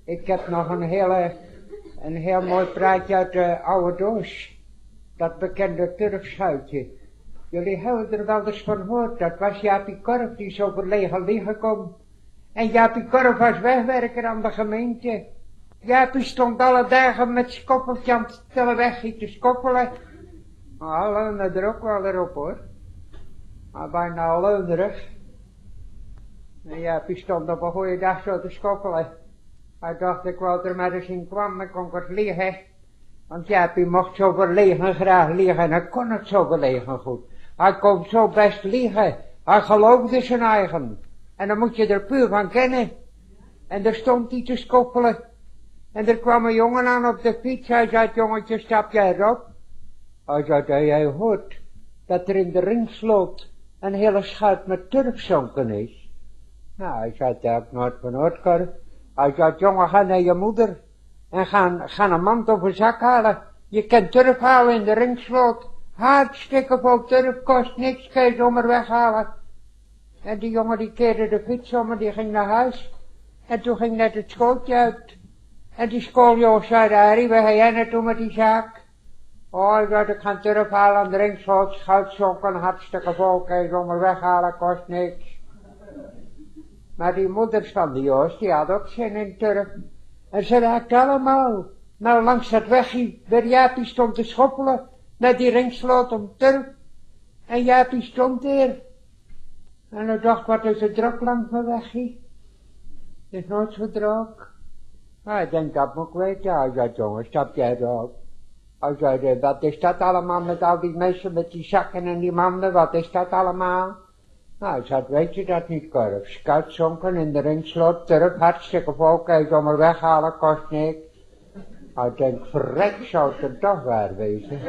Ik heb nog een heel mooi praatje uit de oude doos. Dat bekende turfschuitje. Jullie hebben er wel eens van gehoord. Dat was Jaapie Korf, die is over lege liggen kwam. En Jaapie Korf was wegwerker aan de gemeente. Jaapie stond alle dagen met skoppeltje aan het teleweg te skoppelen. Maar leunde er ook wel erop hoor. Maar bijna leunerig. En Jaapie stond op een goede dag zo te skoppelen. Hij dacht ik wou er maar eens in kwam, dan kon ik wat liggen. Want Jaapie mocht zo verlegen graag liggen en hij kon het zo verlegen goed. Hij kon zo best liggen. Hij geloofde zijn eigen. En dan moet je er puur van kennen. En daar stond hij te skoppelen. En er kwam een jongen aan op de fiets. Hij zei, jongetje, stap jij erop? Hij zei, jij hoort dat er in de ringsloot een hele schuit met turf zonken is. Nou, hij zei, daar heb ik nooit van gehoord, Korf. Hij zei, jongen, ga naar je moeder. En ga een mand of een zak halen. Je kunt turf halen in de ringsloot. Hartstikke vol turf, kost niks, kun je zomaar weghalen. En die jongen die keerde de fiets om en die ging naar huis. En toen ging net het schooltje uit. En die schooljongen zei, Harry, waar ga jij naartoe met die zaak? Oh, ik dacht, ik ga turf halen aan de ringsloot, schuitzonken, hartstikke vol, kun je zomaar weghalen, kost niks. Maar die moeders van die Joost, die had ook zin in turf. En ze raakten allemaal, nou langs dat wegje, waar Jaapie stond te schoppelen, naar die ringsloot om turf. En Jaapie stond er. En hij dacht, wat is het druk langs mijn wegje? Het is nooit zo druk. Nou, ik denk, dat moet ik weten. Hij zei, jongen, stap jij erop. Hij zei, wat is dat allemaal met al die mensen met die zakken en die manden, wat is dat allemaal? Nou, hij zei, weet je dat niet, Korf? Skuitzonken in de ringsloot, turf, hartstikke vol, kan je zomaar weghalen, kost niks. Hij denkt, verrek, zou het er toch waar wezen.